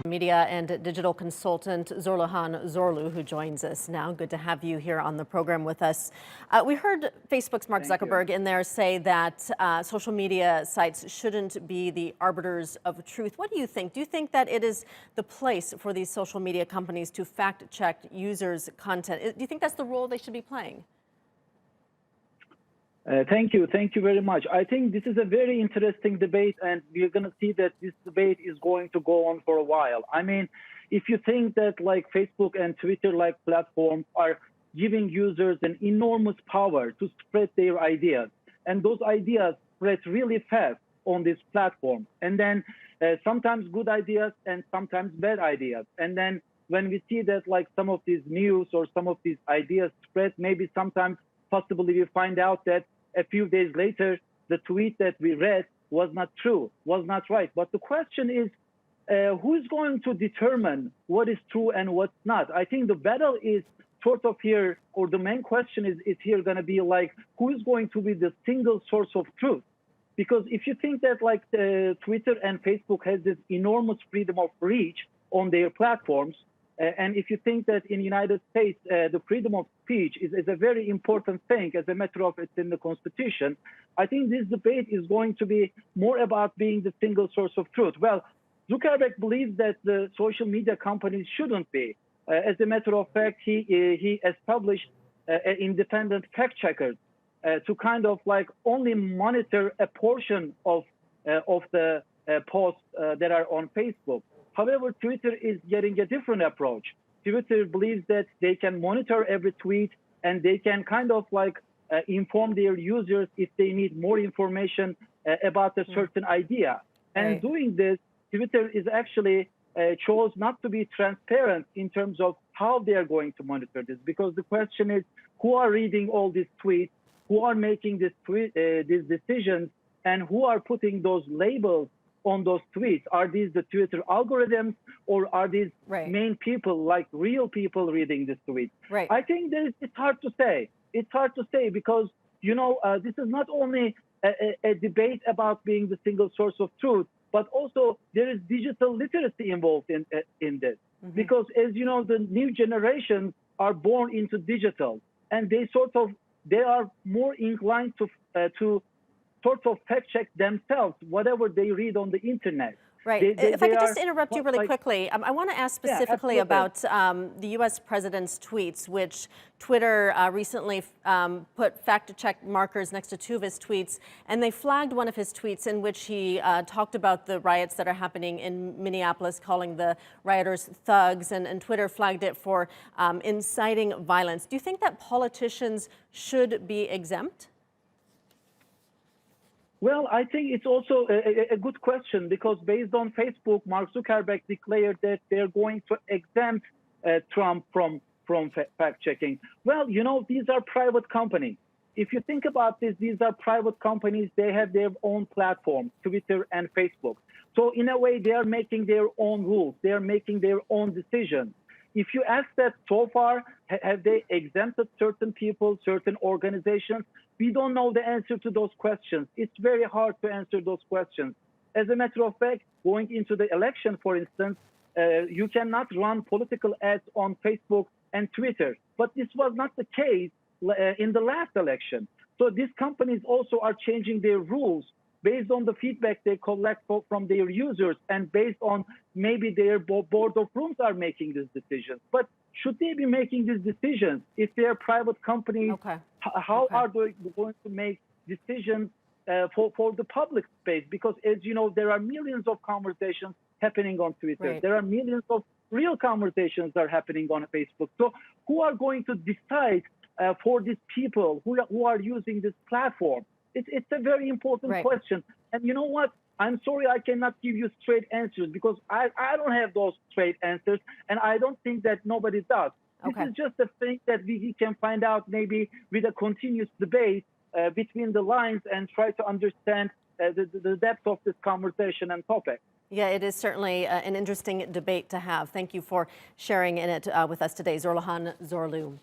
Media and digital consultant Zorluhan Zorlu, who joins us now. Good to have you here on the program with us. We heard Facebook's Mark Zuckerberg in there say that social media sites shouldn't be the arbiters of truth. What do you think? Do you think that it is the place for these social media companies to fact check users' content? Do you think that's the role they should be playing? Thank you very much. I think this is a very interesting debate, and we're going to see that this debate is going to go on for a while. I mean, if you think that like Facebook and Twitter like platforms are giving users an enormous power to spread their ideas, and those ideas spread really fast on this platform, and then sometimes good ideas and sometimes bad ideas, and then when we see that like some of these news or some of these ideas spread, maybe sometimes possibly we find out that a few days later, the tweet that we read was not true, was not right. But the question is, who's going to determine what is true and what's not? I think the battle is sort of here, or the main question is here going to be like, who is going to be the single source of truth? Because if you think that like Twitter and Facebook has this enormous freedom of reach on their platforms, and if you think that in the United States, the freedom of speech is a very important thing, as a matter of it's in the Constitution, I think this debate is going to be more about being the single source of truth. Well, Zuckerberg believes that the social media companies shouldn't be. As a matter of fact, he established independent fact checkers to kind of like only monitor a portion of the posts that are on Facebook. However, Twitter is getting a different approach. Twitter believes that they can monitor every tweet and they can kind of like inform their users if they need more information about a certain idea. And doing this, Twitter is actually chose not to be transparent in terms of how they are going to monitor this, because the question is who are reading all these tweets, who are making these decisions, and who are putting those labels on those tweets. Are these the Twitter algorithms, or are these main people, like real people reading this tweet? I think it's hard to say. It's hard to say because, you know, this is not only a debate about being the single source of truth, but also there is digital literacy involved in this. Because as you know, the new generations are born into digital, and they are more inclined to sort of fact check themselves, whatever they read on the internet. If I could just interrupt you really quickly, I want to ask specifically about the U.S. president's tweets, which Twitter recently put fact-check markers next to two of his tweets, and they flagged one of his tweets in which he talked about the riots that are happening in Minneapolis, calling the rioters thugs, and Twitter flagged it for inciting violence. Do you think that politicians should be exempt? Well, I think it's also a good question, because based on Facebook, Mark Zuckerberg declared that they're going to exempt Trump from fact-checking. Well, you know, these are private companies. If you think about this, these are private companies. They have their own platforms, Twitter and Facebook. So in a way, they are making their own rules. They are making their own decisions. If you ask that so far, have they exempted certain people, certain organizations? We don't know the answer to those questions. It's very hard to answer those questions. As a matter of fact, going into the election, for instance, you cannot run political ads on Facebook and Twitter. But this was not the case in the last election. So these companies also are changing their rules based on the feedback they collect from their users, and based on maybe their board of rooms are making these decisions. But should they be making these decisions if they are private companies? How are they going to make decisions for the public space? Because as you know, there are millions of conversations happening on Twitter. There are millions of real conversations that are happening on Facebook. So who are going to decide for these people who are using this platform? It's a very important question. And you know what? I'm sorry I cannot give you straight answers, because I don't have those straight answers, and I don't think that nobody does. This is just a thing that we can find out maybe with a continuous debate between the lines, and try to understand the depth of this conversation and topic. Yeah, it is certainly an interesting debate to have. Thank you for sharing in it with us today, Zorluhan Zorlu.